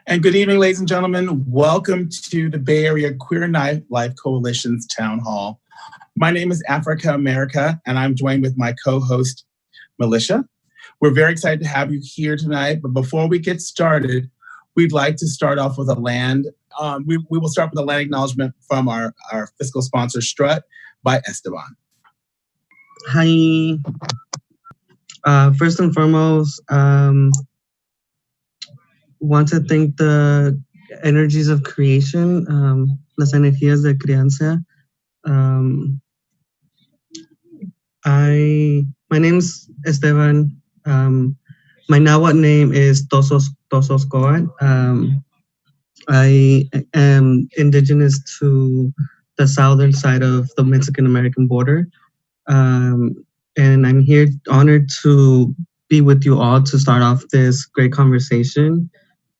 And good evening, ladies and gentlemen. Welcome to the Bay Area Queer Nightlife Coalition's Town Hall. My name is Afrika America, and I'm joined with my co-host, Militia. We're very excited to have you here tonight, but before we get started, we'd like to start off with a land. We will start with a land acknowledgement from our fiscal sponsor, Strut, by Esteban. Hi. First and foremost, want to thank the energies of creation, las energías de crianza. My name's Esteban. My Nahuatl name is Tosos Coat. I am indigenous to the southern side of the Mexican-American border. And I'm here honored to be with you all to start off this great conversation.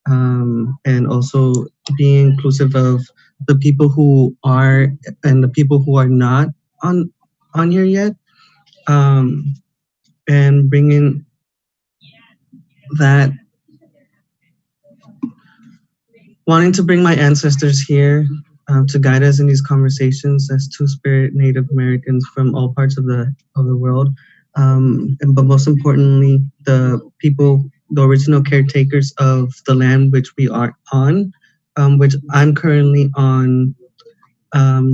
And also be inclusive of the people who are and the people who are not on here yet, and bringing that, wanting to bring my ancestors here to guide us in these conversations as Two-Spirit Native Americans from all parts of the world, but most importantly, the people, the original caretakers of the land which we are on, which I'm currently on,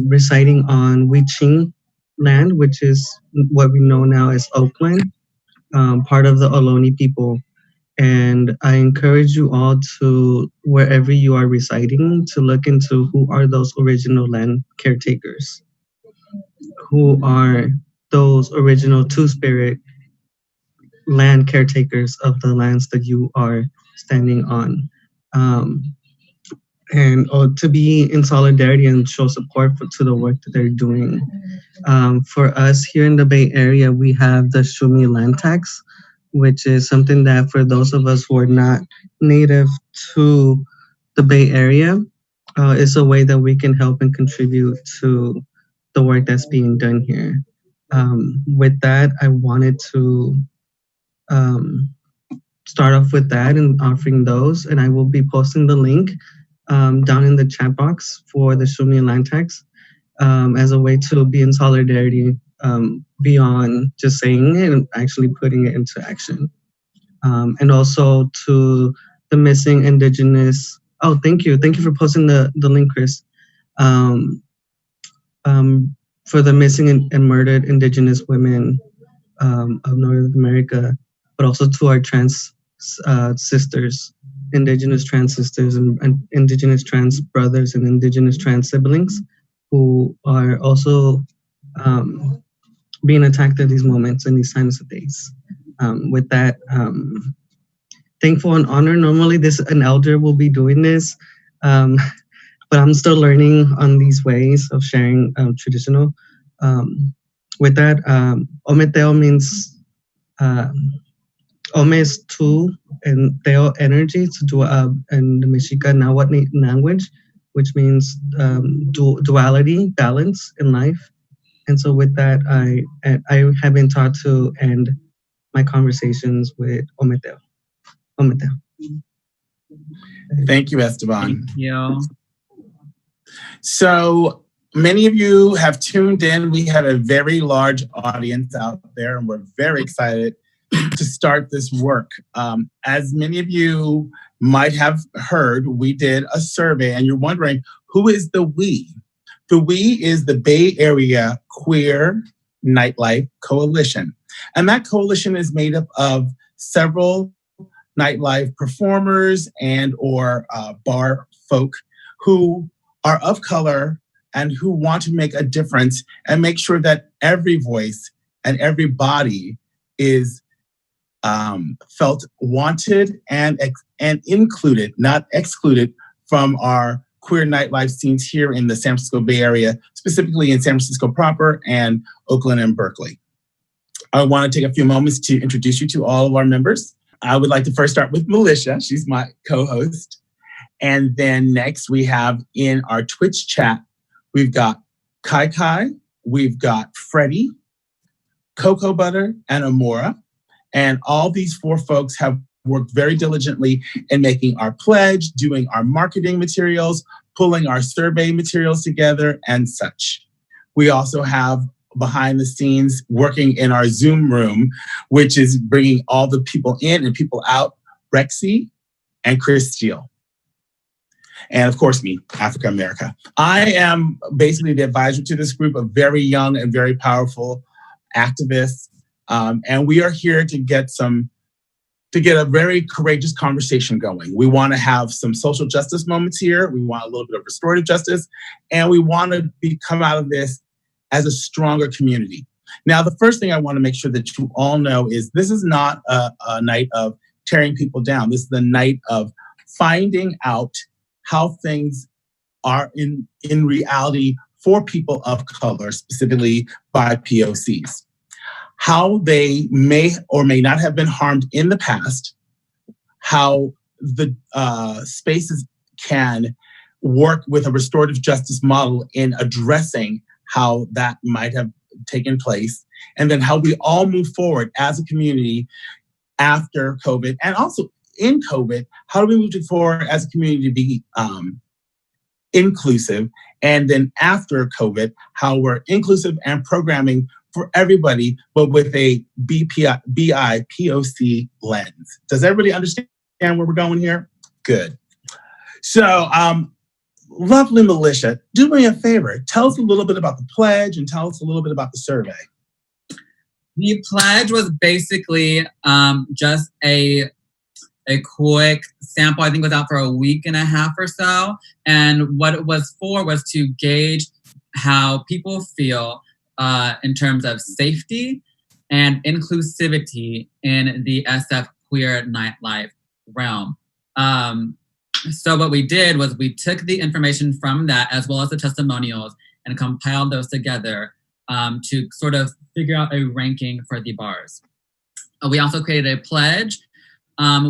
residing on Wiching land, which is what we know now as Ohlone, part of the Ohlone people. And I encourage you all to, wherever you are residing, to look into who are those original land caretakers, who are those original Two-Spirit land caretakers of the lands that you are standing on, and to be in solidarity and show support to the work that they're doing. For us here in the Bay Area, we have the Shumi land tax, which is something that for those of us who are not native to the Bay Area, is a way that we can help and contribute to the work that's being done here. With that, I wanted to start off with that and offering those, and I will be posting the link down in the chat box for the Shumi land tax as a way to be in solidarity beyond just saying it and actually putting it into action. And also to the missing indigenous, thank you for posting the link, Chris, for the missing and murdered indigenous women of North America, but also to our trans sisters, indigenous trans sisters and indigenous trans brothers and indigenous trans siblings who are also being attacked at these moments and these times of days. With that, thankful and honored. Normally an elder will be doing this, but I'm still learning on these ways of sharing traditional. With that, Ometeo means Ome is two, and Teo energy, to do in the Mexica Nahuatl language, which means duality, balance in life. And so with that, I have been taught to end my conversations with Ometeo. Ometeo. Thank you, Esteban. Yeah. So many of you have tuned in. We have a very large audience out there, and we're very excited to start this work. As many of you might have heard, we did a survey, and you're wondering, who is the we? The we is the Bay Area Queer Nightlife Coalition. And that coalition is made up of several nightlife performers and or bar folk who are of color and who want to make a difference and make sure that every voice and every body is felt wanted and included, not excluded, from our queer nightlife scenes here in the San Francisco Bay Area, specifically in San Francisco proper and Oakland and Berkeley. I want to take a few moments to introduce you to all of our members. I would like to first start with Militia. She's my co-host. And then next we have in our Twitch chat, we've got Kai Kai, we've got Freddie, Cocoa Butter, and Amora. And all these four folks have worked very diligently in making our pledge, doing our marketing materials, pulling our survey materials together, and such. We also have behind the scenes working in our Zoom room, which is bringing all the people in and people out, Rexy and Chris Steele. And of course me, Africa America. I am basically the advisor to this group of very young and very powerful activists. And we are here to get a very courageous conversation going. We want to have some social justice moments here. We want a little bit of restorative justice, and we want to come out of this as a stronger community. Now, the first thing I want to make sure that you all know is this is not a night of tearing people down. This is the night of finding out how things are in reality for people of color, specifically by POCs. How they may or may not have been harmed in the past, how the spaces can work with a restorative justice model in addressing how that might have taken place, and then how we all move forward as a community after COVID, and also in COVID, how do we move forward as a community to be inclusive, and then after COVID, how we're inclusive and programming for everybody, but with a BIPOC lens. Does everybody understand where we're going here? Good. So, lovely Militia, do me a favor. Tell us a little bit about the pledge and tell us a little bit about the survey. The pledge was basically just a quick sample. I think it was out for a week and a half or so. And what it was for was to gauge how people feel in terms of safety and inclusivity in the SF queer nightlife realm. So what we did was we took the information from that as well as the testimonials and compiled those together to sort of figure out a ranking for the bars. We also created a pledge,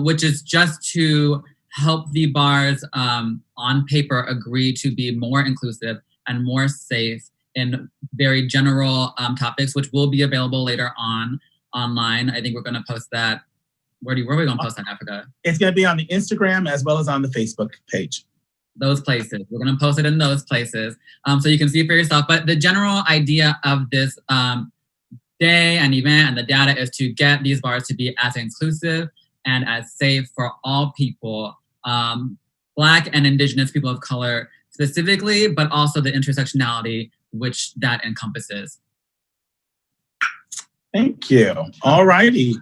which is just to help the bars on paper agree to be more inclusive and more safe in very general topics, which will be available later on online. I think we're going to post that. Where are we going to post that, Africa? It's going to be on the Instagram as well as on the Facebook page. Those places. We're going to post it in those places so you can see it for yourself. But the general idea of this day and event and the data is to get these bars to be as inclusive and as safe for all people, Black and Indigenous people of color specifically, but also the intersectionality which that encompasses. Thank you. All righty.